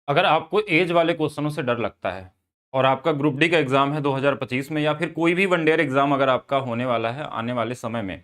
अगर आपको एज वाले क्वेश्चनों से डर लगता है और आपका ग्रुप डी का एग्जाम है 2025 में, या फिर कोई भी वन ईयर एग्जाम अगर आपका होने वाला है आने वाले समय में,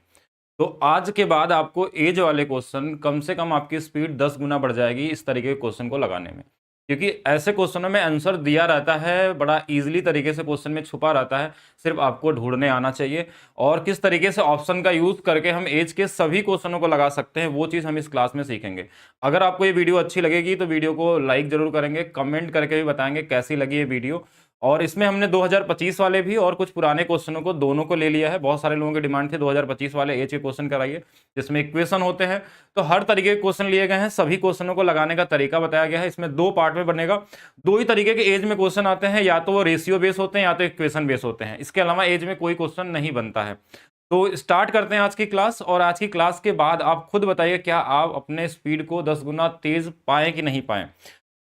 तो आज के बाद आपको एज वाले क्वेश्चन कम से कम आपकी स्पीड 10 गुना बढ़ जाएगी इस तरीके के क्वेश्चन को लगाने में। क्योंकि ऐसे क्वेश्चनों में आंसर दिया रहता है, बड़ा इजीली तरीके से क्वेश्चन में छुपा रहता है, सिर्फ आपको ढूंढने आना चाहिए। और किस तरीके से ऑप्शन का यूज करके हम एज के सभी क्वेश्चनों को लगा सकते हैं, वो चीज़ हम इस क्लास में सीखेंगे। अगर आपको ये वीडियो अच्छी लगेगी तो वीडियो को लाइक जरूर करेंगे, कमेंट करके भी बताएंगे कैसी लगी ये वीडियो। और इसमें हमने 2025 वाले भी और कुछ पुराने क्वेश्चनों को दोनों को ले लिया है। बहुत सारे लोगों की डिमांड थी 2025 वाले एज के क्वेश्चन कराइए, जिसमें इक्वेशन होते हैं। तो हर तरीके के क्वेश्चन लिए गए हैं, सभी क्वेश्चनों को लगाने का तरीका बताया गया है। इसमें दो पार्ट में बनेगा। दो ही तरीके के एज में क्वेश्चन आते हैं, या तो वो रेशियो बेस होते हैं या तो इक्वेशन बेस होते हैं। इसके अलावा एज में कोई क्वेश्चन नहीं बनता है। तो स्टार्ट करते हैं आज की क्लास। और आज की क्लास के बाद आप खुद बताइए, क्या आप अपने स्पीड को 10 गुना तेज पाएं कि नहीं पाएं।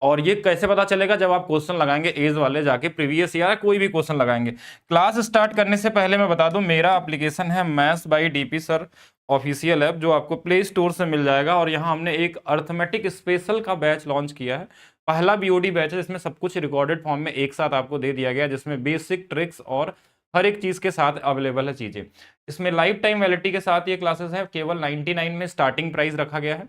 और ये कैसे पता चलेगा, जब आप क्वेश्चन लगाएंगे एज वाले, जाके प्रीवियस ईयर कोई भी क्वेश्चन लगाएंगे। क्लास स्टार्ट करने से पहले मैं बता दूं, मेरा एप्लीकेशन है maths by DP sir official app, जो आपको प्ले स्टोर से मिल जाएगा। और यहाँ हमने एक अर्थमेटिक स्पेशल का बैच लॉन्च किया है। पहला बीओडी बैच है, जिसमें सब कुछ रिकॉर्डेड फॉर्म में एक साथ आपको दे दिया गया, जिसमें बेसिक ट्रिक्स और हर एक चीज के साथ अवेलेबल है चीजें। इसमें लाइफ टाइम वैलिडिटी के साथ ये क्लासेस है। केवल 99 में स्टार्टिंग प्राइस रखा गया है।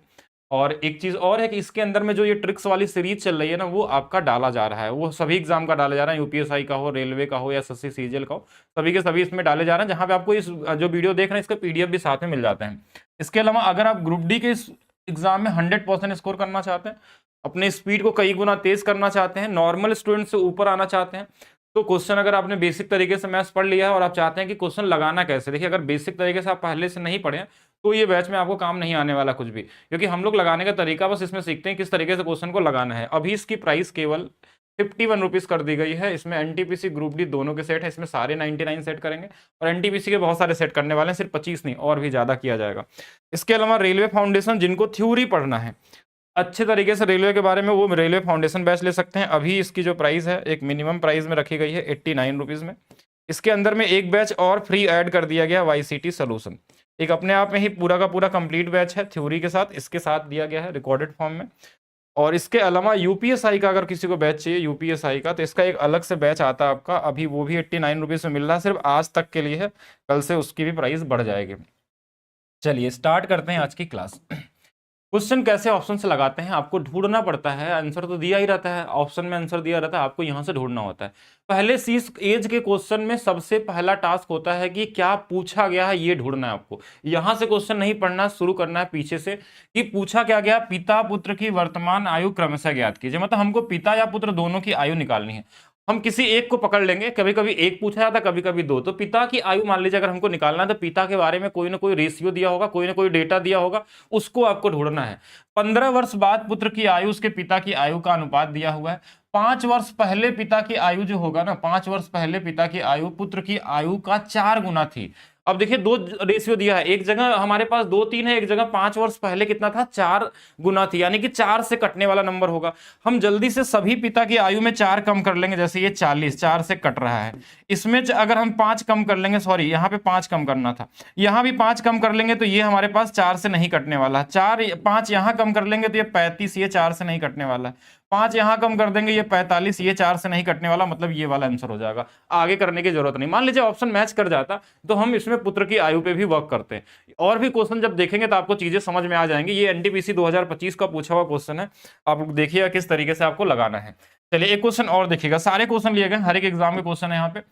और एक चीज और है कि इसके अंदर में जो ये ट्रिक्स वाली सीरीज चल रही है ना, वो आपका डाला जा रहा है। वो सभी एग्जाम का डाला जा रहा है, यूपीएसआई का हो, रेलवे का हो, या एसएससी सीजीएल का हो, सभी के सभी इसमें डाले जा रहे हैं। जहां पे आपको इस जो वीडियो देख रहे हैं इसका पीडीएफ भी साथ में मिल जाते हैं। इसके अलावा अगर आप ग्रुप डी के इस एग्जाम में 100% स्कोर करना चाहते हैं, अपने स्पीड को कई गुना तेज करना चाहते हैं, नॉर्मल स्टूडेंट से ऊपर आना चाहते हैं, तो क्वेश्चन अगर आपने बेसिक तरीके से मैथ्स पढ़ लिया है और आप चाहते हैं कि क्वेश्चन लगाना कैसे, देखिए अगर बेसिक तरीके से आप पहले से नहीं पढ़े तो ये बैच में आपको काम नहीं आने वाला कुछ भी। क्योंकि हम लोग लगाने का तरीका बस इसमें सीखते हैं किस तरीके से क्वेश्चन को लगाना है। अभी इसकी प्राइस केवल 51 रुपीज कर दी गई है। इसमें एनटीपीसी ग्रुप डी दोनों के सेट है। इसमें सारे 99 सेट करेंगे और एनटीपीसी के बहुत सारे सेट करने वाले हैं, सिर्फ 25 नहीं और भी ज्यादा किया जाएगा। इसके अलावा रेलवे फाउंडेशन, जिनको थ्योरी पढ़ना है अच्छे तरीके से रेलवे के बारे में, वो रेलवे फाउंडेशन बैच ले सकते हैं। अभी इसकी जो प्राइस है एक मिनिमम प्राइस में रखी गई है 89 रुपीज में। इसके अंदर में एक बैच और फ्री ऐड कर दिया गया, वाईसीटी सोल्यूशन। एक अपने आप में ही पूरा का पूरा कंप्लीट बैच है थ्योरी के साथ, इसके साथ दिया गया है रिकॉर्डेड फॉर्म में। और इसके अलावा यूपीएसआई का अगर किसी को बैच चाहिए यूपीएसआई का, तो इसका एक अलग से बैच आता है आपका, अभी वो भी 89 रुपीज में मिल रहा है, सिर्फ आज तक के लिए है, कल से उसकी भी प्राइस बढ़ जाएगी। चलिए स्टार्ट करते हैं आज की क्लास। क्वेश्चन कैसे ऑप्शन से लगाते हैं, आपको ढूंढना पड़ता है। आंसर तो दिया ही रहता है, ऑप्शन में आंसर दिया रहता है, आपको यहां से ढूंढना होता है। पहले सी एज के क्वेश्चन में सबसे पहला टास्क होता है कि क्या पूछा गया है, ये ढूंढना है आपको। यहां से क्वेश्चन नहीं पढ़ना, शुरू करना है पीछे से कि पूछा क्या गया, पिता पुत्र की वर्तमान आयु क्रमशः ज्ञात कीजिए। मतलब हमको पिता या पुत्र दोनों की आयु निकालनी है। हम किसी एक को पकड़ लेंगे, कभी कभी एक पूछा जाता है, कभी कभी दो। तो पिता की आयु मान लीजिए अगर हमको निकालना है, तो पिता के बारे में कोई ना कोई रेशियो दिया होगा, कोई ना कोई डेटा दिया होगा, उसको आपको ढूंढना है। 15 वर्ष बाद पुत्र की आयु उसके पिता की आयु का अनुपात दिया हुआ है। 5 वर्ष पहले पिता की आयु जो होगा ना, 5 वर्ष पहले पिता की आयु पुत्र की आयु का 4 गुना थी। अब देखिए दो रेशियो दिया है, एक जगह हमारे पास 2 3 है, एक जगह 5 वर्ष पहले कितना था, 4 गुना थी, यानी कि 4 से कटने वाला नंबर होगा। हम जल्दी से सभी पिता की आयु में 4 कम कर लेंगे। जैसे ये 40, 4 से कट रहा है, इसमें अगर हम 5 कम कर लेंगे, सॉरी यहाँ पे 5 कम करना था, यहाँ भी 5 कम कर लेंगे तो ये हमारे पास 4 से नहीं कटने वाला। 5 यहाँ कम कर लेंगे तो ये 35, ये 4 से नहीं कटने वाला है। 5 यहाँ कम कर देंगे, ये 45, ये 4 से नहीं कटने वाला, मतलब ये वाला आंसर हो जाएगा। आगे करने की जरूरत नहीं। मान लीजिए ऑप्शन मैच कर जाता तो हम इसमें पुत्र की आयु पे भी वर्क करते हैं। और भी क्वेश्चन जब देखेंगे तो आपको चीजें समझ में आ जाएंगी। ये एनटीपीसी 2025 का पूछा हुआ क्वेश्चन है, आप देखिएगा किस तरीके से आपको लगाना है। चलिए एक क्वेश्चन और देखिएगा, सारे क्वेश्चन लिए गए, हर एक एग्जाम के क्वेश्चन है यहाँ पे।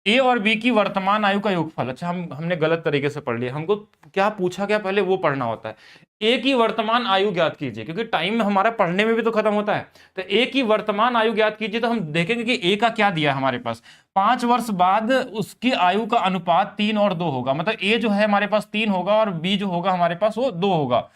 ए और बी की वर्तमान आयु का योगफल। अच्छा हमने गलत तरीके से पढ़ लिया, हमको क्या पूछा गया पहले वो पढ़ना होता है। ए की वर्तमान आयु ज्ञात कीजिए, क्योंकि टाइम हमारा पढ़ने में भी तो खत्म होता है। तो ए की वर्तमान आयु ज्ञात कीजिए, तो हम देखेंगे कि ए का क्या दिया है हमारे पास। 5 वर्ष बाद उसकी आयु का अनुपात 3 और 2 होगा। मतलब ए जो है हमारे पास 3 होगा और बी जो होगा हमारे पास वो 2 होगा।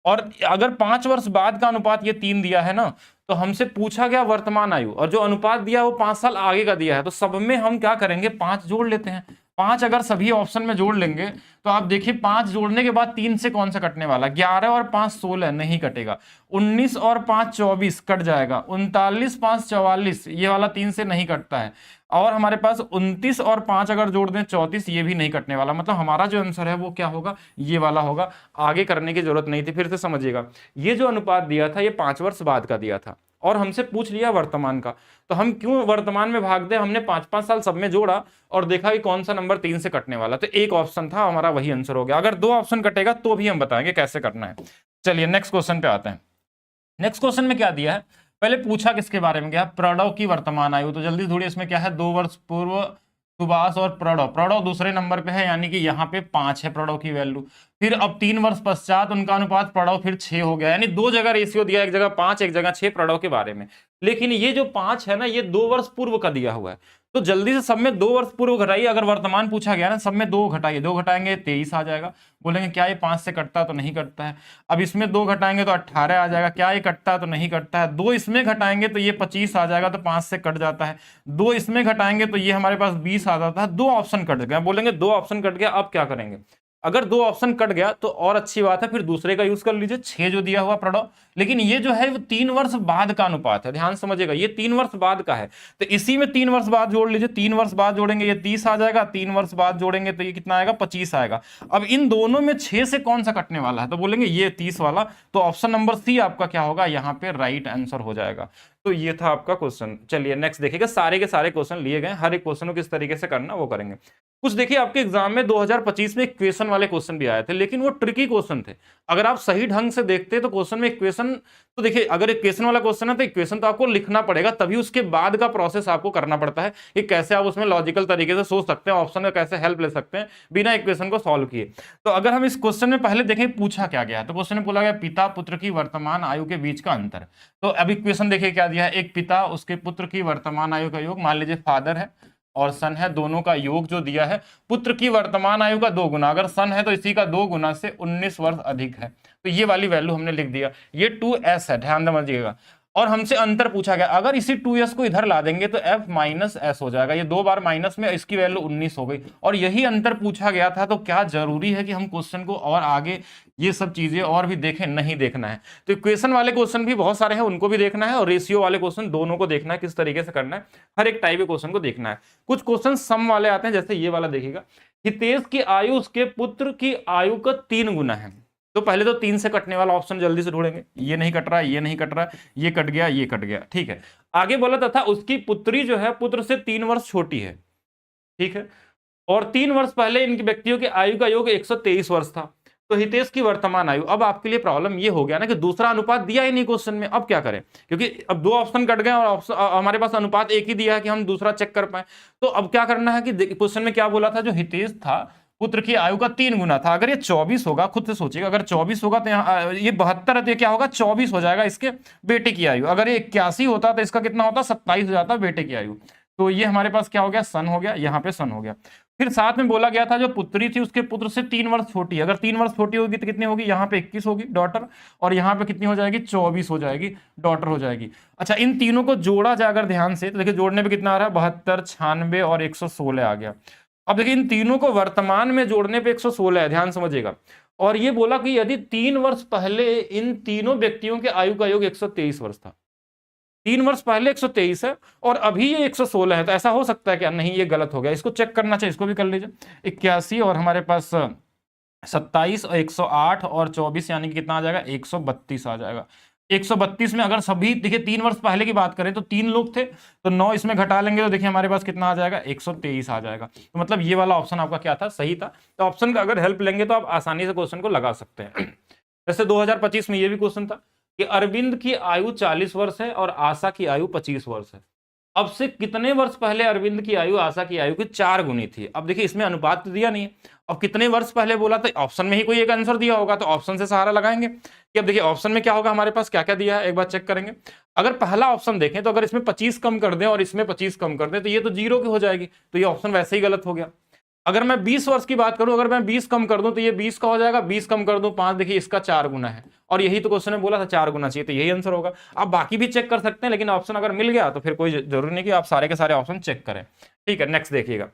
और अगर 5 वर्ष बाद का अनुपात ये 3 दिया है ना, तो हमसे पूछा गया वर्तमान आयु, और जो अनुपात दिया वो 5 साल आगे का दिया है। तो सब में हम क्या करेंगे, 5 जोड़ लेते हैं। 5 अगर सभी ऑप्शन में जोड़ लेंगे तो आप देखिए 5 जोड़ने के बाद 3 से कौन सा कटने वाला, 11 और 5 16 नहीं कटेगा। 19 और 5 24 कट जाएगा। 39 5 44 ये वाला 3 से नहीं कटता है। और हमारे पास 29 और 5 अगर जोड़ दें 34, ये भी नहीं कटने वाला। मतलब हमारा जो आंसर है वो क्या होगा, ये वाला होगा। आगे करने की जरूरत नहीं थी। फिर से समझिएगा, ये जो अनुपात दिया था ये 5 वर्ष बाद का दिया था, और हमसे पूछ लिया वर्तमान का, तो हम क्यों वर्तमान में भाग दे। हमने 5-5 साल सब में जोड़ा और देखा कि कौन सा नंबर 3 से कटने वाला, तो एक ऑप्शन था हमारा, वही आंसर हो गया। अगर 2 ऑप्शन कटेगा तो भी हम बताएंगे कैसे करना है। चलिए नेक्स्ट क्वेश्चन पे आते हैं। नेक्स्ट क्वेश्चन में क्या दिया है, पहले पूछा किसके बारे में, क्या प्रणव की वर्तमान आयु। तो जल्दी थोड़ी, इसमें क्या है, 2 वर्ष पूर्व सुभाष और प्रणव। प्रणव दूसरे नंबर पे है, यानी कि यहाँ पे 5 है प्रणव की वैल्यू। फिर अब 3 वर्ष पश्चात उनका अनुपात प्रणव फिर 6 हो गया, यानी 2 जगह रेशियो दिया, एक जगह 5 एक जगह 6 प्रणव के बारे में। लेकिन ये जो 5 है ना, ये 2 वर्ष पूर्व का दिया हुआ है, तो जल्दी से सब में 2 वर्ष पूर्व घटाइए। अगर वर्तमान पूछा गया ना, सब में 2 घटाइए, 2 घटाएंगे 23 आ जाएगा। बोलेंगे क्या ये 5 से कटता है, तो नहीं कटता है। अब इसमें 2 घटाएंगे तो 18 आ जाएगा। क्या ये कटता है, तो नहीं कटता है। 2 इसमें घटाएंगे तो ये 25 आ जाएगा, तो 5 से कट जाता है। 2 इसमें घटाएंगे तो ये हमारे पास 20 आ जाता है। 2 ऑप्शन कट गए। बोलेंगे 2 ऑप्शन कट गया, अब क्या करेंगे। अगर 2 ऑप्शन कट गया तो और अच्छी बात है, फिर दूसरे का यूज कर लीजिए, 6 जो दिया हुआ प्रणव। लेकिन ये जो है वो 3 वर्ष बाद का अनुपात है, ध्यान समझिएगा, ये 3 वर्ष बाद का है। तो इसी में 3 वर्ष बाद जोड़ लीजिए, 3 वर्ष बाद जोड़ेंगे ये 30 आ जाएगा, 3 वर्ष बाद जोड़ेंगे तो ये कितना आएगा, 25 आएगा। अब इन दोनों में 6 से कौन सा कटने वाला है, तो बोलेंगे ये 30 वाला। तो ऑप्शन नंबर सी आपका क्या होगा, यहाँ पे राइट आंसर हो जाएगा। तो ये था आपका क्वेश्चन। चलिए नेक्स्ट देखिएगा, सारे के सारे क्वेश्चन लिए गए, हर एक क्वेश्चन को किस तरीके से करना वो करेंगे। कुछ देखिए, आपके एग्जाम में 2025 में इक्वेशन वाले क्वेश्चन भी आए थे, लेकिन वो ट्रिकी क्वेश्चन थे। अगर आप सही ढंग से देखते तो क्वेश्चन में इक्वेशन, तो देखिए अगर इक्वेशन वाला क्वेश्चन है तो इक्वेशन तो आपको लिखना पड़ेगा, तभी उसके बाद का प्रोसेस आपको करना पड़ता है कि कैसे आप उसमें लॉजिकल तरीके से सोच सकते हैं, ऑप्शन का कैसे हेल्प ले सकते हैं बिना इक्वेशन को सॉल्व किए। तो अगर हम इस क्वेश्चन में पहले देखें पूछा क्या गया है, तो क्वेश्चन में बोला गया पिता पुत्र की वर्तमान आयु के बीच का अंतर। तो अब इक्वेशन देखिए क्या दिया है, एक पिता उसके पुत्र की वर्तमान आयु का योग, मान लीजिए फादर है और सन है, दोनों का योग जो दिया है, पुत्र की वर्तमान आयु का 2 गुना, अगर सन है तो इसी का 2 गुना से 19 वर्ष अधिक है। तो ये वाली वैल्यू हमने लिख दिया, ये 2s है, ध्यान समझिएगा। और हमसे अंतर पूछा गया, अगर इसी 2s को इधर ला देंगे तो f माइनस एस हो जाएगा, ये 2 बार माइनस में, इसकी वैल्यू 19 हो गई। और यही अंतर पूछा गया था, तो क्या जरूरी है कि हम क्वेश्चन को और आगे ये सब चीजें और भी देखें, नहीं देखना है। तो इक्वेशन वाले क्वेश्चन भी बहुत सारे हैं, उनको भी देखना है, और रेशियो वाले क्वेश्चन दोनों को देखना है, किस तरीके से करना है, हर एक टाइप के क्वेश्चन को देखना है। कुछ क्वेश्चन सम वाले आते हैं, जैसे ये वाला देखिएगा, हितेश की आयु उसके पुत्र की आयु का 3 गुना है। तो पहले तो 3 से कटने वाला ऑप्शन जल्दी से ढूंढेंगे, ये नहीं कट रहा है, ये नहीं कट रहा है, ये कट गया, ये कट गया, ठीक है। आगे बोला तथा उसकी पुत्री जो है पुत्र से 3 वर्ष छोटी है, ठीक है, और 3 वर्ष पहले इन व्यक्तियों की आयु का योग 123 वर्ष था। तो हितेश की वर्तमान आयु, अब आपके लिए प्रॉब्लम ये हो गया ना कि दूसरा अनुपात दिया ही नहीं क्वेश्चन में, अब क्या करें, क्योंकि अब 2 ऑप्शन कट गए और हमारे पास अनुपात एक ही दिया है कि हम दूसरा चेक कर पाए। तो अब क्या करना है कि क्वेश्चन में क्या बोला था, जो हितेश था पुत्र की आयु का 3 गुना था, अगर ये 24 होगा, खुद से सोचिएगा, अगर 24 होगा तो यहाँ ये 72 है, तो ये क्या होगा, 24 हो जाएगा इसके बेटे की आयु। अगर ये 81 होता तो इसका कितना होता, 27 हो जाता बेटे की आयु। तो ये हमारे पास क्या हो गया, सन हो गया, यहाँ पे सन हो गया। फिर साथ में बोला गया था जो पुत्री थी उसके पुत्र से 3 वर्ष छोटी, अगर 3 वर्ष छोटी होगी तो कितनी होगी, यहाँ पे 21 होगी डॉटर, और यहाँ पे कितनी हो जाएगी, 24 हो जाएगी, डॉटर हो जाएगी। अच्छा, इन तीनों को जोड़ा जाए अगर ध्यान से, तो देखिए जोड़ने पे कितना आ रहा है, 72, 96 और 116 आ गया। अब देखिए इन तीनों को वर्तमान में जोड़ने पे 116 है, ध्यान समझिएगा। और ये बोला कि यदि 3 वर्ष पहले इन तीनों व्यक्तियों के आयु का योग 123 वर्ष था, 3 वर्ष पहले 123 है और अभी ये 116 है, तो ऐसा हो सकता है क्या, नहीं ये गलत हो गया, इसको चेक करना चाहिए, इसको भी कर लीजिए। 81 और हमारे पास 27 और 108 और 24, यानी कि कितना आ जाएगा, 132 आ जाएगा। 132 में अगर सभी देखिए 3 वर्ष पहले की बात करें तो 3 लोग थे, तो 9 इसमें घटा लेंगे तो देखिए हमारे पास कितना आ जाएगा, 123 आ जाएगा। तो मतलब ये वाला ऑप्शन आपका क्या था, सही था। तो ऑप्शन का अगर हेल्प लेंगे तो आप आसानी से क्वेश्चन को लगा सकते हैं। जैसे 2025 में ये भी क्वेश्चन था कि अरविंद की आयु 40 वर्ष है और आशा की आयु 25 वर्ष है। अब से कितने वर्ष पहले अरविंद की आयु आशा की आयु की 4 गुनी थी। अब देखिए इसमें अनुपात तो दिया नहीं है, अब कितने वर्ष पहले बोला, तो ऑप्शन में ही कोई एक आंसर दिया होगा, तो ऑप्शन से सहारा लगाएंगे कि अब देखिए ऑप्शन में क्या होगा, हमारे पास क्या क्या दिया है एक बार चेक करेंगे। अगर पहला ऑप्शन देखें तो अगर इसमें 25 कम कर दें और इसमें 25 कम कर दें तो ये तो 0 की हो जाएगी, तो ये ऑप्शन वैसे ही गलत हो गया। अगर मैं 20 वर्ष की बात करूं, अगर मैं 20 कम कर दूं तो ये 20 का हो जाएगा, 20 कम कर दूं 5, देखिए इसका 4 गुना है, और यही तो क्वेश्चन में बोला था 4 गुना चाहिए, तो यही आंसर होगा। आप बाकी भी चेक कर सकते हैं, लेकिन ऑप्शन अगर मिल गया तो फिर कोई जरूरी नहीं कि आप सारे के सारे ऑप्शन चेक करें, ठीक है। नेक्स्ट देखिएगा,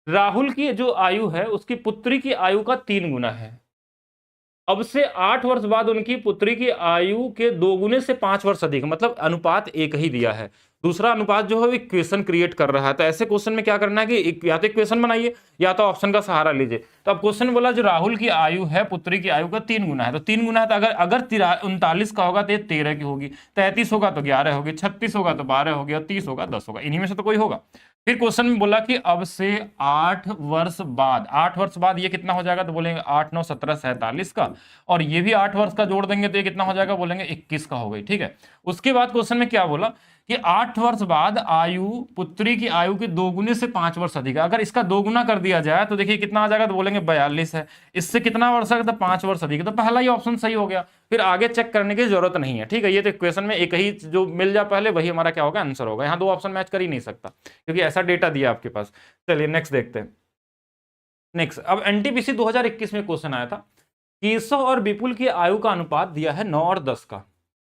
राहुल की जो आयु है उसकी पुत्री की आयु का 3 गुना है। अब से 8 वर्ष बाद उनकी पुत्री की आयु के 2 गुने से 5 वर्ष अधिक, मतलब अनुपात एक ही दिया है, दूसरा अनुपात जो है वो इक्वेशन क्रिएट कर रहा है। तो ऐसे क्वेश्चन में क्या करना है कि या तो इक्वेशन बनाइए या तो ऑप्शन का सहारा लीजिए। तो अब क्वेश्चन बोला जो राहुल की आयु है पुत्री की आयु का 3 गुना है, तो 3 गुना है, तो अगर 39 का होगा तो ये 13 की होगी, 33 होगा तो 11 होगी, 36 होगा तो 12 होगी, और 30 होगा 10 होगा, इन्हीं में से तो कोई होगा। फिर क्वेश्चन में बोला कि अब से 8 वर्ष बाद, 8 वर्ष बाद ये कितना हो जाएगा, तो बोलेंगे 8 9 17 47 का, और ये भी 8 वर्ष का जोड़ देंगे तो ये कितना हो जाएगा, बोलेंगे 21 का हो गई। ठीक है, उसके बाद क्वेश्चन में क्या बोला कि 8 वर्ष बाद आयु पुत्री की आयु के 2 गुने से 5 वर्ष अधिक है। अगर इसका 2 गुना कर दिया जाए तो देखिए कितना आ जाएगा, तो बोलेंगे 42 है। इससे कितना वर्ष है, तो 5 वर्ष अधिक है। तो पहला ही ऑप्शन सही हो गया, फिर आगे चेक करने की जरूरत नहीं है। ठीक है, ये तो इक्वेशन में एक ही जो मिल जाए पहले वही हमारा क्या होगा, आंसर होगा। यहाँ 2 ऑप्शन मैच कर ही नहीं सकता क्योंकि ऐसा डेटा दिया आपके पास। चलिए नेक्स्ट देखते हैं। नेक्स्ट, अब एनटीपीसी 2021 में क्वेश्चन आया था, केशव और विपुल की आयु का अनुपात दिया है 9 और 10 का।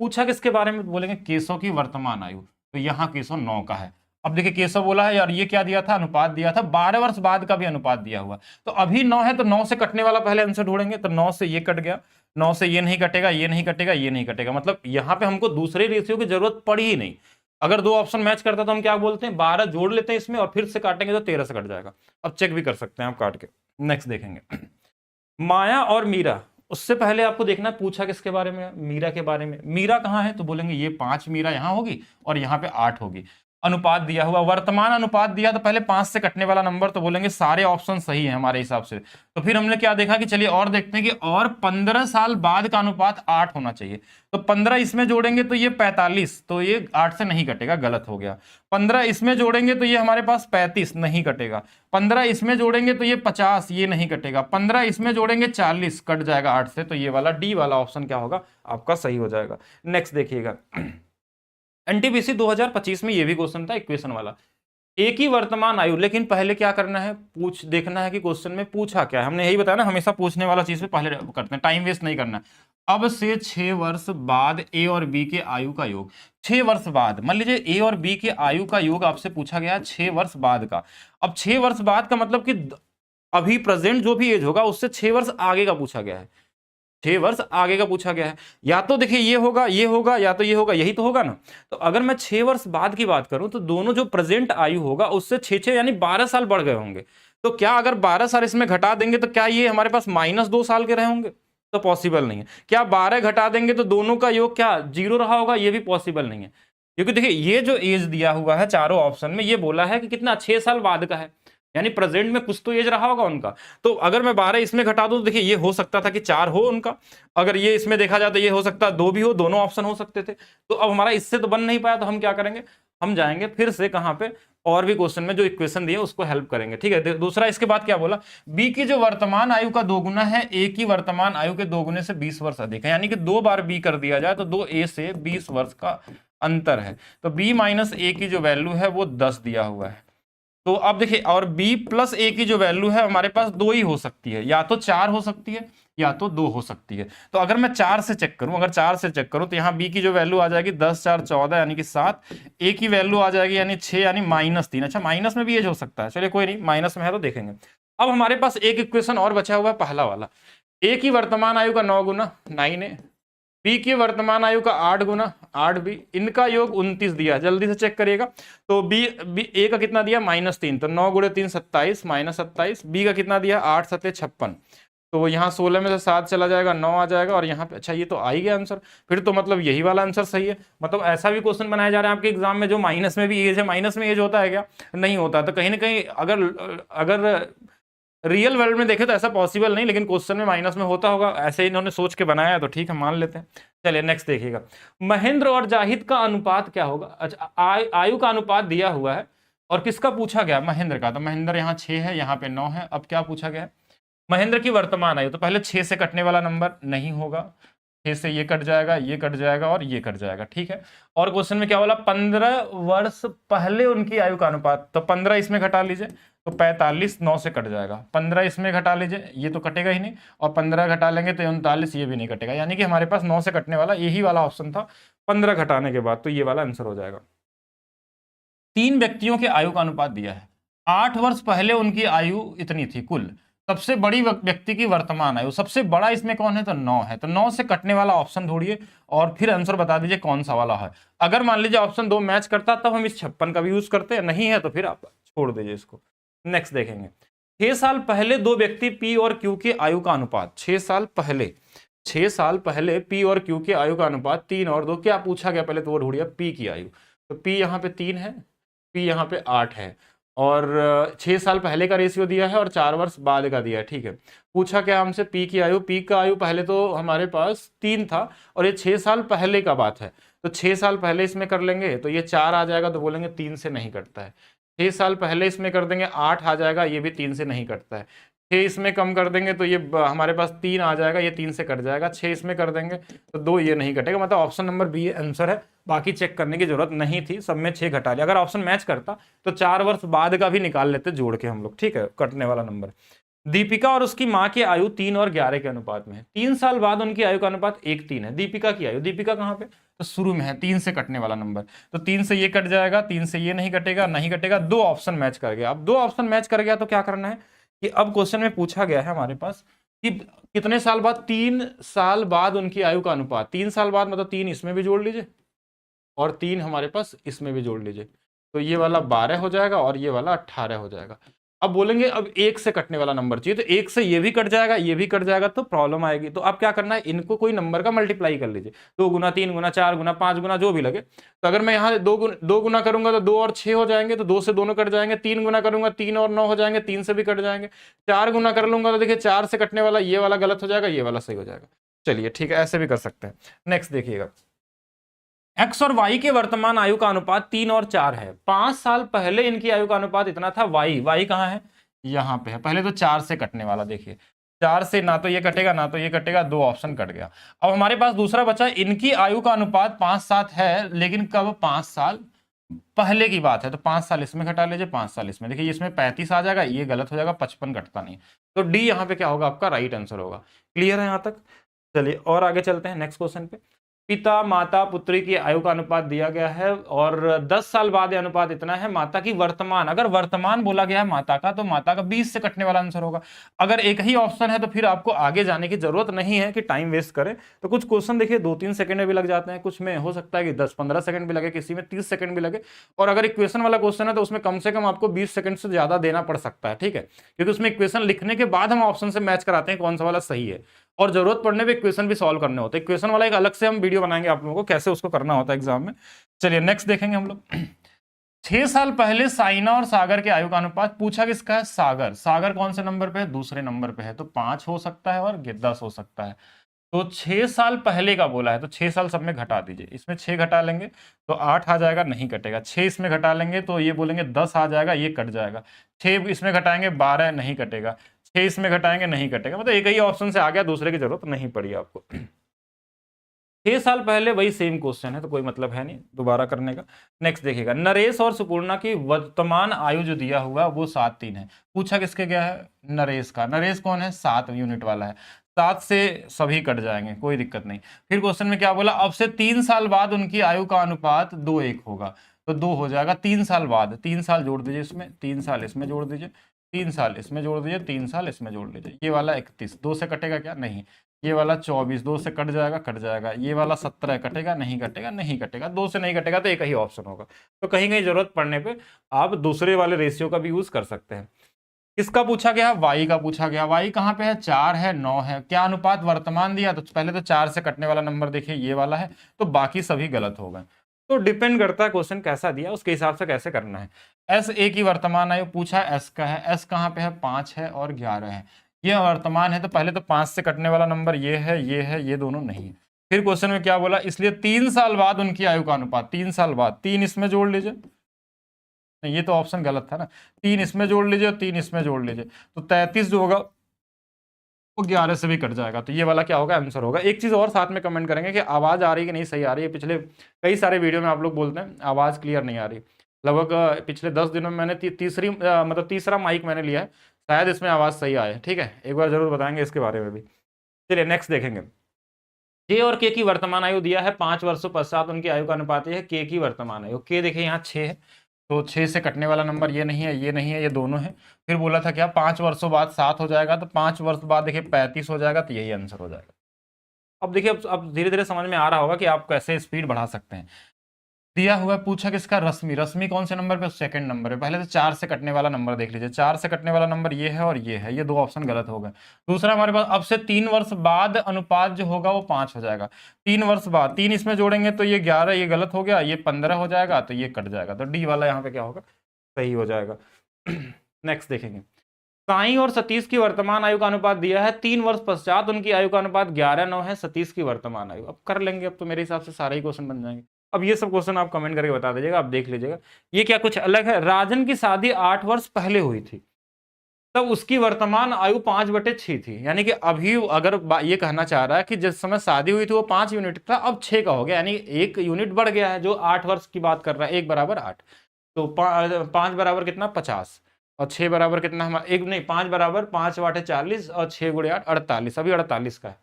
पूछा किसके बारे में, बोलेंगे केशव की वर्तमान आयु। तो यहाँ केशव 9 का है। अब देखिए केशव बोला है यार, ये क्या दिया था, अनुपात दिया था, 12 वर्ष बाद का भी अनुपात दिया हुआ। तो अभी 9 है तो 9 से कटने वाला पहले आंसर ढूंढेंगे। तो 9 से ये कट गया, 9 से ये नहीं कटेगा, ये नहीं कटेगा, ये नहीं कटेगा। मतलब यहाँ पे हमको दूसरे रेशियो की जरूरत पड़ी ही नहीं। अगर 2 ऑप्शन मैच करता तो हम क्या बोलते हैं, 12 जोड़ लेते हैं इसमें और फिर से काटेंगे तो 13 से कट जाएगा। अब चेक भी कर सकते हैं आप काट के। नेक्स्ट देखेंगे, माया और मीरा। उससे पहले आपको देखना पूछा किसके बारे में, मीरा के बारे में। मीरा कहाँ है, तो बोलेंगे ये 5 मीरा यहाँ होगी और यहाँ पे 8 होगी। अनुपात दिया हुआ, वर्तमान अनुपात दिया, तो पहले 5 से कटने वाला नंबर, तो बोलेंगे सारे ऑप्शन सही है हमारे हिसाब से। तो फिर हमने क्या देखा कि चलिए और देखते हैं कि और 15 साल बाद का अनुपात 8 होना चाहिए। तो 15 इसमें जोड़ेंगे तो ये 45, तो ये 8 से नहीं कटेगा, गलत हो गया। 15 इसमें जोड़ेंगे तो ये हमारे पास 35, नहीं कटेगा। 15 इसमें जोड़ेंगे तो ये 50, ये नहीं कटेगा। 15 इसमें जोड़ेंगे 40, कट जाएगा 8 से। तो ये वाला डी वाला ऑप्शन क्या होगा, आपका सही हो जाएगा। नेक्स्ट देखिएगा, एनटीपीसी 2025 में ये भी क्वेश्चन था इक्वेशन वाला, एक ही वर्तमान आयु। लेकिन पहले क्या करना है, देखना है कि क्वेश्चन में पूछा क्या है। हमने यही बताया ना, हमेशा पूछने वाला चीज पे पहले करते हैं, टाइम वेस्ट नहीं करना। अब से 6 वर्ष बाद ए और बी के आयु का योग। 6 वर्ष बाद, मान लीजिए ए और बी के आयु का योग आपसे पूछा गया 6 वर्ष बाद का। अब 6 वर्ष बाद का मतलब कि अभी प्रेजेंट जो भी एज होगा उससे 6 वर्ष आगे का पूछा गया है। 6 वर्ष आगे का पूछा गया है। या तो देखिए ये होगा, ये होगा, या तो ये होगा, यही तो होगा ना। तो अगर मैं 6 वर्ष बाद की बात करूं तो दोनों जो प्रेजेंट आयु होगा उससे 6 यानी 12 साल बढ़ गए होंगे। तो क्या अगर 12 साल इसमें घटा देंगे तो क्या ये हमारे पास -2 साल के रहे होंगे, तो पॉसिबल नहीं है। क्या 12 घटा देंगे तो दोनों का योग क्या 0 रहा होगा, ये भी पॉसिबल नहीं है। क्योंकि देखिए ये जो एज दिया हुआ है चारों ऑप्शन में, ये बोला है कि कितना 6 साल बाद का है, यानी प्रेजेंट में कुछ तो एज रहा होगा उनका। तो अगर मैं 12 इसमें घटा दूं तो देखिए ये हो सकता था कि 4 हो उनका, अगर ये इसमें देखा जाए तो ये हो सकता है 2 भी हो, दोनों ऑप्शन हो सकते थे। तो अब हमारा इससे तो बन नहीं पाया, तो हम क्या करेंगे, हम जाएंगे फिर से कहां पे, और भी क्वेश्चन में जो इक्वेशन दिए उसको हेल्प करेंगे। ठीक है, दूसरा इसके बाद क्या बोला, बी की जो वर्तमान आयु का 2 गुना है ए की वर्तमान आयु के 2 गुने से 20 वर्ष अधिक है। यानी कि 2 बार बी कर दिया जाए तो 2 ए से 20 वर्ष का अंतर है। तो बी माइनस ए की जो वैल्यू है वो 10 दिया हुआ है। तो अब देखिए, और b प्लस a की जो वैल्यू है हमारे पास 2 ही हो सकती है, या तो 4 हो सकती है या तो 2 हो सकती है। तो अगर मैं 4 से चेक करूं, अगर 4 से चेक करूं तो यहाँ b की जो वैल्यू आ जाएगी 10 4 14 यानी कि 7, a की वैल्यू आ जाएगी यानी 6 यानी -3। अच्छा, माइनस में भी एज हो सकता है, चलिए कोई नहीं, माइनस में है तो देखेंगे। अब हमारे पास एक इक्वेशन और बचा हुआ है, पहला वाला, a की वर्तमान आयु का 9 गुना 9a, बी की वर्तमान आयु का 8 गुना 8b, इनका योग 29 दिया, जल्दी से चेक करिएगा। तो बी ए का कितना दिया, -3, तो 9 गुणे 3 27 -27। बी का कितना दिया, 8 7 56, तो यहाँ 16 में से 7 चला जाएगा, 9 आ जाएगा, और यहाँ पे अच्छा ये तो आ ही गया आंसर। फिर तो मतलब यही वाला आंसर सही है। मतलब ऐसा भी क्वेश्चन बनाया जा रहा है आपके एग्जाम में जो माइनस में भी एज है। माइनस में एज होता है क्या, नहीं होता। तो कहीं ना कहीं अगर रियल वर्ल्ड में देखे तो ऐसा पॉसिबल नहीं, लेकिन क्वेश्चन में माइनस में होता होगा, ऐसे इन्होंने सोच के बनाया है तो ठीक है, मान लेते हैं। चलिए नेक्स्ट देखिएगा, महेंद्र और जाहिद का अनुपात क्या होगा। अच्छा, आयु का अनुपात दिया हुआ है और किसका पूछा गया, महेंद्र का। तो महेंद्र यहाँ 6 है, यहाँ पे 9 है। अब क्या पूछा गया है, महेंद्र की वर्तमान आयु। तो पहले 6 से कटने वाला नंबर नहीं होगा, 6 से ये कट जाएगा, ये कट जाएगा और ये कट जाएगा। ठीक है, और क्वेश्चन में क्या बोला, 15 वर्ष पहले उनकी आयु का अनुपात। तो 15 इसमें घटा लीजिए तो 45, 9 से कट जाएगा। 15 इसमें घटा लीजिए, ये तो कटेगा ही नहीं, और 15 घटा लेंगे तो 39, ये भी नहीं कटेगा। यानी कि हमारे पास 9 से कटने वाला यही वाला ऑप्शन था 15 घटाने के बाद, तो ये वाला आंसर हो जाएगा। 3 व्यक्तियों के आयु का अनुपात दिया है, 8 वर्ष पहले उनकी आयु इतनी थी कुल, सबसे बड़ी व्यक्ति की वर्तमान आयु, सबसे बड़ा इसमें कौन है, तो 9 है। तो 9 से कटने वाला ऑप्शन ढूंढिए और फिर आंसर बता दीजिए कौन सा वाला है। अगर मान लीजिए ऑप्शन 2 मैच करता तब हम इस 56 का भी यूज करते हैं, नहीं है तो फिर आप छोड़ दीजिए इसको। नेक्स्ट देखेंगे, 6 साल पहले दो व्यक्ति पी और क्यू की आयु का अनुपात, 6 साल पहले पी और क्यू की आयु का अनुपात 3 और 2, क्या पूछा गया पहले तो वो ढूंढिए पी की आयु। तो पी यहाँ पे 3 है, पी यहाँ पे 8 है, और 6 साल पहले का रेशियो दिया है और 4 वर्ष बाद का दिया है, ठीक है। पूछा क्या हमसे पी की आयु, पी का आयु पहले तो हमारे पास 3 था और ये 6 साल पहले का बात है, तो 6 साल पहले इसमें कर लेंगे तो ये 4 आ जाएगा, तो बोलेंगे 3 से नहीं कटता है। 6 साल पहले इसमें कर देंगे 8 आ जाएगा, ये भी 3 से नहीं कटता है। 6 इसमें कम कर देंगे तो ये हमारे पास 3 आ जाएगा, ये 3 से कट जाएगा। 6 इसमें कर देंगे तो 2, ये नहीं कटेगा, मतलब ऑप्शन नंबर बी आंसर है। बाकी चेक करने की जरूरत नहीं थी, सब में 6 घटा लिया। अगर ऑप्शन मैच करता तो 4 वर्ष बाद का भी निकाल लेते जोड़ के हम लोग, ठीक है, कटने वाला नंबर। दीपिका और उसकी मां की आयु 3 और 11 के अनुपात में है। 3 साल बाद उनकी आयु का अनुपात 1:3 है। दीपिका की आयु, दीपिका कहां पे, तो शुरू में है, 3 से कटने वाला नंबर, तो 3 से ये कट जाएगा, 3 से ये नहीं कटेगा, नहीं कटेगा। 2 ऑप्शन मैच कर गया। अब 2 ऑप्शन मैच कर गया तो क्या करना है कि अब क्वेश्चन में पूछा गया है हमारे पास कि कितने साल बाद, 3 साल बाद उनकी आयु का अनुपात। 3 साल बाद मतलब 3 इसमें भी जोड़ लीजिए और 3 हमारे पास इसमें भी जोड़ लीजिए, तो ये वाला 12 हो जाएगा और ये वाला 18 हो जाएगा। अब बोलेंगे अब 1 से कटने वाला नंबर चाहिए, तो 1 से ये भी कट जाएगा, ये भी कट जाएगा, तो प्रॉब्लम आएगी। तो अब क्या करना है, इनको कोई नंबर का मल्टीप्लाई कर लीजिए, 2 गुना, 3 गुना, 4 गुना, 5 गुना, जो भी लगे। तो अगर मैं यहाँ 2 गुना करूंगा तो 2 और 6 हो जाएंगे, तो 2 से दोनों कट जाएंगे। 3 गुना करूंगा 3 और 9 हो जाएंगे, 3 से भी कट जाएंगे। 4 गुना कर लूंगा तो देखिए 4 से कटने वाला ये वाला गलत हो जाएगा, ये वाला सही हो जाएगा। चलिए ठीक है, ऐसे भी कर सकते हैं। नेक्स्ट देखिएगा, एक्स और वाई के वर्तमान आयु का अनुपात 3 और 4 है। 5 साल पहले इनकी आयु का अनुपात इतना था। वाई कहां है, यहां पे है। पहले तो 4 से कटने वाला, देखिए 4 से ना तो ये कटेगा ना तो ये कटेगा, 2 ऑप्शन कट गया। अब हमारे पास दूसरा बचा, इनकी आयु का अनुपात 5-7 है, लेकिन कब, 5 साल पहले की बात है, तो 5 साल इसमें घटा लीजिए, 5 साल इसमें। देखिए इसमें 35 आ जाएगा, ये गलत हो जाएगा, 55 घटता नहीं, तो डी यहाँ पे क्या होगा, आपका राइट आंसर होगा। क्लियर है यहाँ तक। चलिए और आगे चलते हैं नेक्स्ट क्वेश्चन पे। पिता माता पुत्री की आयु का अनुपात दिया गया है और 10 साल बाद यह अनुपात इतना है। माता की वर्तमान, अगर वर्तमान बोला गया है माता का, तो माता का 20 से कटने वाला आंसर होगा। अगर एक ही ऑप्शन है तो फिर आपको आगे जाने की जरूरत नहीं है कि टाइम वेस्ट करें। तो कुछ क्वेश्चन देखिए 2-3 सेकंड में भी लग जाते हैं, कुछ में हो सकता है कि 10-15 सेकंड भी लगे, किसी में 30 सेकंड भी लगे। और अगर इक्वेशन वाला क्वेश्चन है तो उसमें कम से कम आपको 20 सेकंड से ज्यादा देना पड़ सकता है, ठीक है, क्योंकि उसमें इक्वेशन लिखने के बाद हम ऑप्शन से मैच कराते हैं कौन सा वाला सही है, और जरूरत पड़ने पे इक्वेशन भी सॉल्व करने होते हैं। इक्वेशन वाला एक अलग से हम वीडियो बनाएंगे आप लोगों को, कैसे उसको करना होता है एग्जाम में। चलिए नेक्स्ट देखेंगे हम लोग। 6 साल पहले साइना और सागर के आयु का अनुपात पूछा किसका है, सागर कौन से नंबर पे है, दूसरे नंबर पे है, तो 5 हो सकता है और 10 हो सकता है। तो 6 साल पहले का बोला है, तो 6 साल सब में घटा दीजिए। इसमें 6 घटा लेंगे तो 8 आ जाएगा, नहीं कटेगा। 6 इसमें घटा लेंगे तो ये बोलेंगे 10 आ जाएगा, ये कट जाएगा। 6 इसमें घटाएंगे 12, नहीं कटेगा। 6 इसमें घटाएंगे, नहीं कटेगा, मतलब एक ही ऑप्शन से आ गया, दूसरे की जरूरत नहीं पड़ी आपको। 6 साल पहले वही सेम क्वेश्चन है, तो कोई मतलब है नहीं दोबारा करने का। नेक्स्ट देखिएगा, नरेश और सुपूर्णा की वर्तमान आयु जो दिया हुआ वो 7-3 है। पूछा किसके गया है, नरेश का। नरेश कौन है, 7 यूनिट वाला है। 7 से सभी कट जाएंगे, कोई दिक्कत नहीं। फिर क्वेश्चन में क्या बोला, अब से 3 साल बाद उनकी आयु का अनुपात 2:1 होगा, तो 2 हो जाएगा। 3 साल बाद, 3 साल जोड़ दीजिए इसमें, 3 साल इसमें जोड़ दीजिए, 3 साल इसमें जोड़ दीजिए, 3 साल इसमें जोड़ लीजिए। ये वाला 31, 2 से कटेगा क्या, नहीं। ये वाला 24, 2 से कट जाएगा, कट जाएगा। ये वाला 17 कटेगा, नहीं कटेगा, नहीं कटेगा। 2 से नहीं कटेगा तो एक ही ऑप्शन होगा। तो कहीं कहीं जरूरत पड़ने पे आप दूसरे वाले रेशियो का भी यूज कर सकते हैं। किसका पूछा गया, वाई का पूछा गया। वाई कहाँ पे है, 4 है, 9 है। क्या अनुपात वर्तमान दिया, तो पहले तो 4 से कटने वाला नंबर देखिए ये वाला है, तो बाकी सभी गलत हो गए। तो डिपेंड करता है क्वेश्चन कैसा दिया, उसके हिसाब से कैसे करना है। एस ए की वर्तमान आयु पूछा, एस का है। एस कहाँ पे है, 5 है और 11 है। ये वर्तमान है, तो पहले तो 5 से कटने वाला नंबर ये है, ये है, ये दोनों नहीं है। फिर क्वेश्चन में क्या बोला, इसलिए 3 साल बाद उनकी आयु का अनुपात, 3 साल बाद, 3 इसमें जोड़ लीजिए, नहीं ये तो ऑप्शन गलत था ना। 3 इसमें जोड़ लीजिए और 3 इसमें जोड़ लीजिए, तो 33 जो होगा वो 11 से भी कट जाएगा, तो ये वाला क्या होगा, आंसर होगा। एक चीज और साथ में कमेंट करेंगे कि आवाज आ रही है कि नहीं सही आ रही है। पिछले कई सारे वीडियो में आप लोग बोलते हैं आवाज क्लियर नहीं आ रही। लगभग पिछले 10 दिनों में मैंने मतलब तीसरा माइक मैंने लिया है, शायद इसमें आवाज सही आए, ठीक है, एक बार जरूर बताएंगे इसके बारे में भी। चलिए नेक्स्ट देखेंगे। के और के की वर्तमान आयु दिया है 5 वर्षों पश्चात उनकी आयु का अनुपात है। के की वर्तमान आयु, के देखिए यहाँ 6 है, तो 6 से कटने वाला नंबर ये नहीं है, ये नहीं है, ये दोनों है। फिर बोला था क्या 5 वर्षों बाद 7 हो जाएगा, तो 5 वर्ष बाद देखिए 35 हो जाएगा, तो यही आंसर हो जाएगा। अब देखिए अब धीरे धीरे समझ में आ रहा होगा कि आप कैसे स्पीड बढ़ा सकते हैं। दिया हुआ है, पूछा किसका, रश्मि। रश्मि कौन से नंबर पे, सेकंड नंबर पे। पहले तो 4 से कटने वाला नंबर देख लीजिए, 4 से कटने वाला नंबर ये है और ये है, ये दो ऑप्शन गलत हो गए। दूसरा हमारे पास अब से 3 वर्ष बाद अनुपात जो होगा वो 5 हो जाएगा। 3 वर्ष बाद 3 इसमें जोड़ेंगे तो ये 11, ये गलत हो गया, ये 15 हो जाएगा, तो ये कट जाएगा, तो डी वाला यहाँ पे क्या होगा, सही हो जाएगा। नेक्स्ट देखेंगे, साई और सतीश की वर्तमान आयु का अनुपात दिया है 3 वर्ष पश्चात उनकी आयु का अनुपात 11:9 है, सतीश की वर्तमान आयु। अब कर लेंगे, अब तो मेरे हिसाब से सारे ही क्वेश्चन बन जाएंगे। अब ये सब क्वेश्चन आप कमेंट करके बता दीजिएगा, आप देख लीजिएगा। ये क्या कुछ अलग है, राजन की शादी 8 वर्ष पहले हुई थी, तब उसकी वर्तमान आयु 5/6 थी। यानी कि अभी अगर ये कहना चाह रहा है कि जिस समय शादी हुई थी वो 5 यूनिट था, अब 6 का हो गया, यानी 1 यूनिट बढ़ गया है, जो 8 वर्ष की बात कर रहा है। 1 बराबर 8, तो 5 बराबर कितना, 50, और 6 बराबर कितना, हमारा एक नहीं, 5 बराबर 5 वाटे 40 और 6 गुणे 8 48, अभी 48 का है।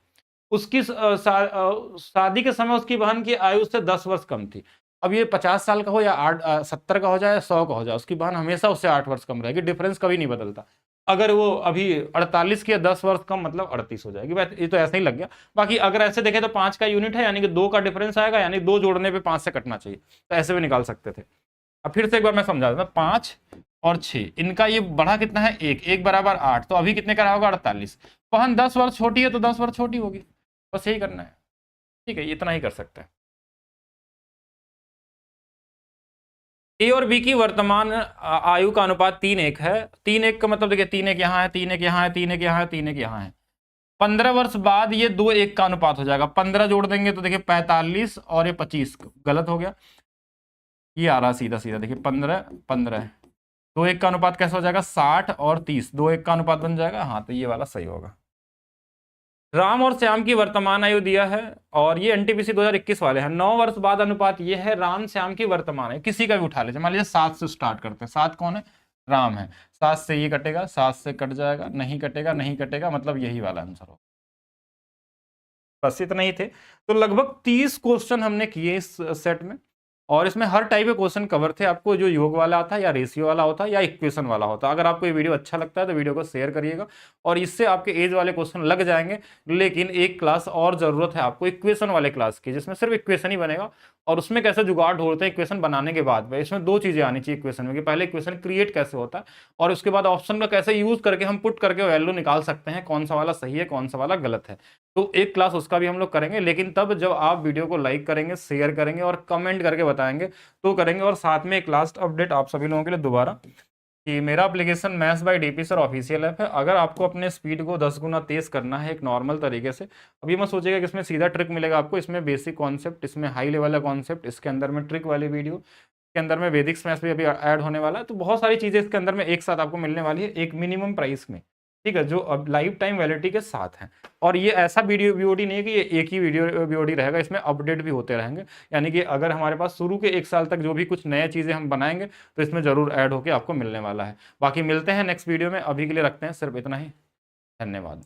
उसकी शादी के समय उसकी बहन की आयु उससे 10 वर्ष कम थी। अब ये 50 साल का हो या 70 का हो जाए, 100 का हो जाए, उसकी बहन हमेशा उससे 8 वर्ष कम रहेगी, डिफरेंस कभी नहीं बदलता। अगर वो अभी 48 की 10 वर्ष कम, मतलब 38 हो जाएगी। ये तो ऐसा ही लग गया। बाकी अगर ऐसे देखें तो 5 का यूनिट है, यानी कि 2 का डिफरेंस आएगा, यानी 2 जोड़ने पे 5 से कटना चाहिए, तो ऐसे भी निकाल सकते थे। अब फिर से एक बार मैं समझा दूं, 5 और 6, इनका ये बढ़ा कितना है, 1 बराबर 8, तो अभी कितने का होगा, 48। बहन 10 वर्ष छोटी है तो 10 वर्ष छोटी होगी, बस यही करना है। ठीक है, इतना ही कर सकते हैं। ए और बी की वर्तमान आयु का अनुपात 3:1 है। 3:1 का मतलब देखिए 3:1 यहाँ है, 3:1 यहाँ है, 3:1 यहाँ है, 3:1 यहाँ है। 15 वर्ष बाद ये 2:1 का अनुपात हो जाएगा। 15 जोड़ देंगे तो देखिए 45 और ये 25, गलत हो गया, ये आ रहा सीधा सीधा, देखिए 15 15, 2:1 का अनुपात कैसा हो जाएगा, 60 और 30, 2:1 का अनुपात बन जाएगा। हाँ, तो ये वाला सही होगा। राम और श्याम की वर्तमान आयु दिया है, और ये एनटीपीसी 2021 वाले हैं। 9 वर्ष बाद अनुपात ये है, राम श्याम की वर्तमान आयु, किसी का भी उठा लीजिए। मान लीजिए 7 से स्टार्ट करते हैं, 7 कौन है, राम है। 7 से ये कटेगा, 7 से कट जाएगा, नहीं कटेगा, नहीं कटेगा, मतलब यही वाला आंसर होगा। बस इतना ही थे। तो लगभग 30 क्वेश्चन हमने किए इस सेट में, और इसमें हर टाइप के क्वेश्चन कवर थे। आपको जो योग वाला आता है, या रेशियो वाला होता है, या इक्वेशन वाला होता है। अगर आपको ये वीडियो अच्छा लगता है तो वीडियो को शेयर करिएगा, और इससे आपके एज वाले क्वेश्चन लग जाएंगे। लेकिन एक क्लास और जरूरत है आपको इक्वेशन वाले क्लास की, जिसमें सिर्फ इक्वेशन ही बनेगा, और उसमें कैसे जुगाड़ ढूंढते हैं इक्वेशन बनाने के बाद में। इसमें 2 चीजें आनी चाहिए इक्वेशन में, कि पहले इक्वेशन क्रिएट कैसे होता है, और उसके बाद ऑप्शन का कैसे यूज करके हम पुट करके वैल्यू निकाल सकते हैं, कौन सा वाला सही है, कौन सा वाला गलत है। तो एक क्लास उसका भी हम लोग करेंगे, लेकिन तब जब आप वीडियो को लाइक करेंगे, शेयर करेंगे और कमेंट करके बताएंगे तो करेंगे। और साथ में एक लास्ट अपडेट आप सभी लोगों के लिए दोबारा, कि मेरा application maths by DP sir official app है। अगर आपको अपने स्पीड को 10 गुना तेज करना है एक नॉर्मल तरीके से, अभी मत सोचिएगा कि इसमें सीधा ट्रिक मिलेगा आपको। इसमें बेसिक कॉन्सेप्ट, इसमें हाई लेवल का कॉन्सेप्ट, इसके अंदर में ट्रिक वाली वीडियो, के अंदर में वैदिक मैथ्स भी अभी ऐड होने वाला है। तो बहुत सारी चीजें इसके अंदर में एक साथ आपको मिलने वाली है, एक मिनिमम प्राइस में, ठीक है, जो अब लाइफ टाइम वैलिडिटी के साथ है। और ये ऐसा वीडियो वीओडी नहीं है कि ये एक ही वीडियो वीओडी रहेगा, इसमें अपडेट भी होते रहेंगे। यानी कि अगर हमारे पास शुरू के 1 साल तक जो भी कुछ नए चीज़ें हम बनाएंगे तो इसमें जरूर ऐड होकर आपको मिलने वाला है। बाकी मिलते हैं नेक्स्ट वीडियो में, अभी के लिए रखते हैं सिर्फ इतना ही। धन्यवाद।